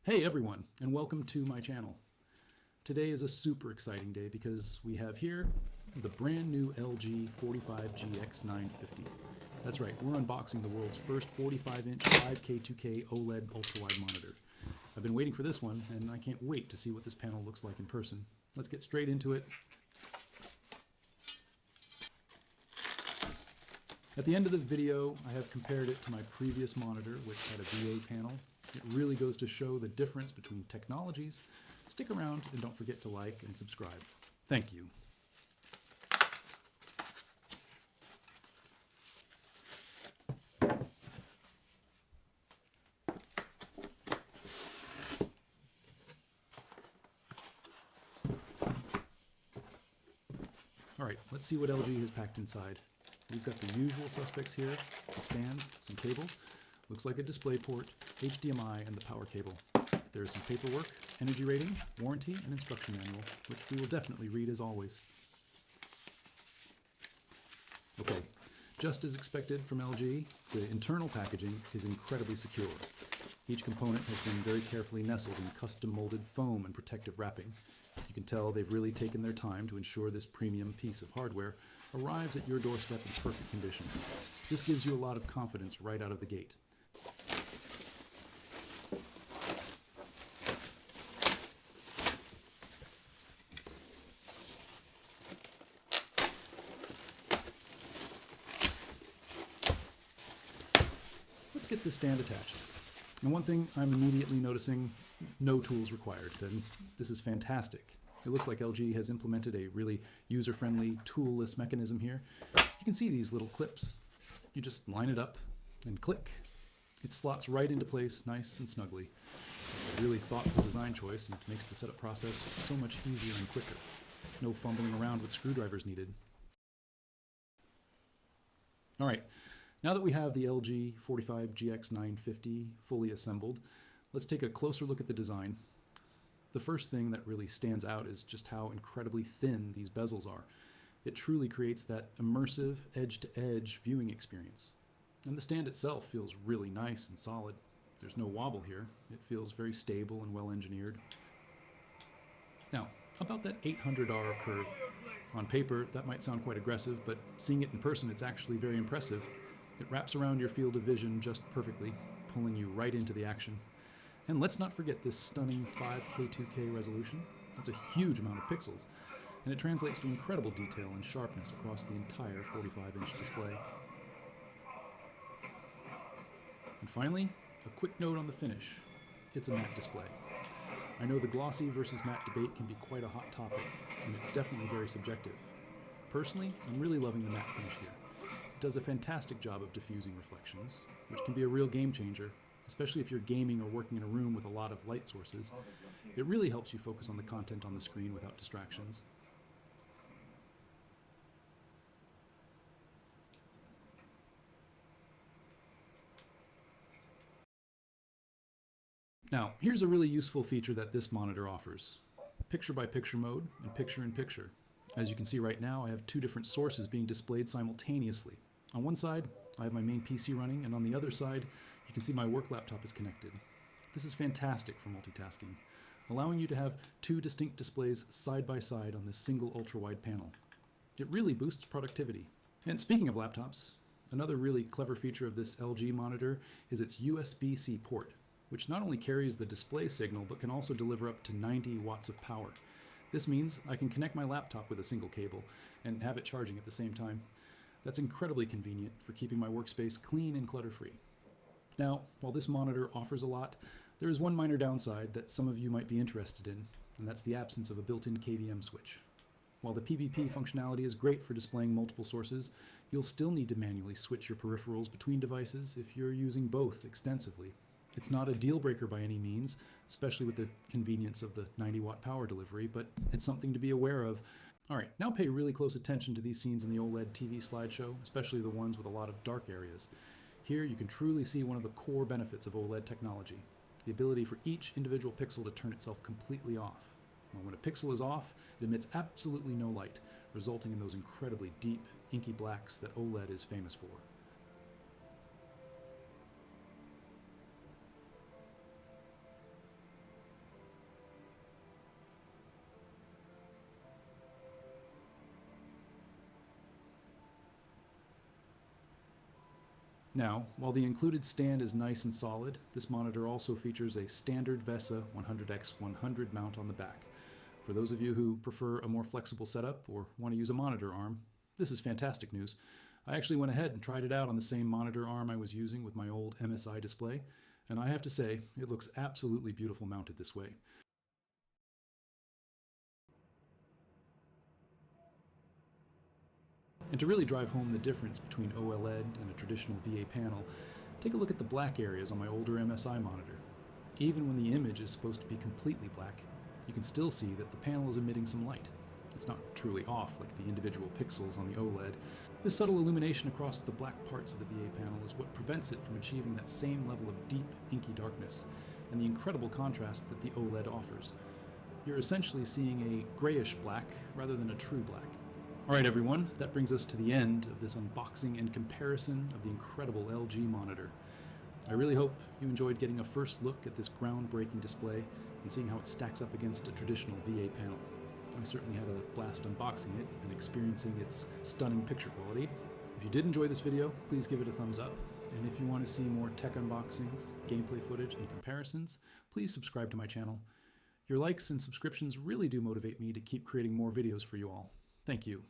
Hey everyone, and welcome to my channel. Today is a super exciting day because we have here the brand new LG 45GX950. That's right, we're unboxing the world's first 45-inch 5K2K OLED ultrawide monitor. I've been waiting for this one, and I can't wait to see what this panel looks like in person. Let's get straight into it. At the end of the video, I have compared it to my previous monitor, which had a VA panel. It really goes to show the difference between technologies. Stick around and don't forget to like and subscribe. Thank you. All right, let's see what LG has packed inside. We've got the usual suspects here: a stand, some cables, looks like a display port, HDMI, and the power cable. There's some paperwork, energy rating, warranty, and instruction manual, which we will definitely read as always. Okay, just as expected from LG, the internal packaging is incredibly secure. Each component has been very carefully nestled in custom molded foam and protective wrapping. You can tell they've really taken their time to ensure this premium piece of hardware arrives at your doorstep in perfect condition. This gives you a lot of confidence right out of the gate. Let's get this stand attached. And one thing I'm immediately noticing: no tools required, and this is fantastic. It looks like LG has implemented a really user-friendly, tool-less mechanism here. You can see these little clips. You just line it up and click. It slots right into place, nice and snugly. It's a really thoughtful design choice, and it makes the setup process so much easier and quicker. No fumbling around with screwdrivers needed. All right, now that we have the LG 45GX950 fully assembled, let's take a closer look at the design. The first thing that really stands out is just how incredibly thin these bezels are. It truly creates that immersive edge-to-edge viewing experience. And the stand itself feels really nice and solid. There's no wobble here. It feels very stable and well-engineered. Now, about that 800R curve. On paper, that might sound quite aggressive, but seeing it in person, it's actually very impressive. It wraps around your field of vision just perfectly, pulling you right into the action. And let's not forget this stunning 5K2K resolution. That's a huge amount of pixels, and it translates to incredible detail and sharpness across the entire 45-inch display. And finally, a quick note on the finish. It's a matte display. I know the glossy versus matte debate can be quite a hot topic, and it's definitely very subjective. Personally, I'm really loving the matte finish here. It does a fantastic job of diffusing reflections, which can be a real game changer, especially if you're gaming or working in a room with a lot of light sources. It really helps you focus on the content on the screen without distractions. Now, here's a really useful feature that this monitor offers: picture-by-picture mode and picture-in-picture. As you can see right now, I have two different sources being displayed simultaneously. On one side, I have my main PC running, and on the other side, you can see my work laptop is connected. This is fantastic for multitasking, allowing you to have two distinct displays side by side on this single ultra-wide panel. It really boosts productivity. And speaking of laptops, another really clever feature of this LG monitor is its USB-C port, which not only carries the display signal, but can also deliver up to 90 watts of power. This means I can connect my laptop with a single cable and have it charging at the same time. That's incredibly convenient for keeping my workspace clean and clutter-free. Now, while this monitor offers a lot, there is one minor downside that some of you might be interested in, and that's the absence of a built-in KVM switch. While the PPP functionality is great for displaying multiple sources, you'll still need to manually switch your peripherals between devices if you're using both extensively. It's not a deal breaker by any means, especially with the convenience of the 90-watt power delivery, but it's something to be aware of. All right, now pay really close attention to these scenes in the OLED TV slideshow, especially the ones with a lot of dark areas. Here you can truly see one of the core benefits of OLED technology: the ability for each individual pixel to turn itself completely off. Well, when a pixel is off, it emits absolutely no light, resulting in those incredibly deep, inky blacks that OLED is famous for. Now, while the included stand is nice and solid, this monitor also features a standard VESA 100x100 mount on the back. For those of you who prefer a more flexible setup or want to use a monitor arm, this is fantastic news. I actually went ahead and tried it out on the same monitor arm I was using with my old MSI display, and I have to say, it looks absolutely beautiful mounted this way. And to really drive home the difference between OLED and a traditional VA panel, take a look at the black areas on my older MSI monitor. Even when the image is supposed to be completely black, you can still see that the panel is emitting some light. It's not truly off like the individual pixels on the OLED. This subtle illumination across the black parts of the VA panel is what prevents it from achieving that same level of deep, inky darkness and the incredible contrast that the OLED offers. You're essentially seeing a grayish black rather than a true black. Alright everyone, that brings us to the end of this unboxing and comparison of the incredible LG monitor. I really hope you enjoyed getting a first look at this groundbreaking display and seeing how it stacks up against a traditional VA panel. I certainly had a blast unboxing it and experiencing its stunning picture quality. If you did enjoy this video, please give it a thumbs up. And if you want to see more tech unboxings, gameplay footage, and comparisons, please subscribe to my channel. Your likes and subscriptions really do motivate me to keep creating more videos for you all. Thank you.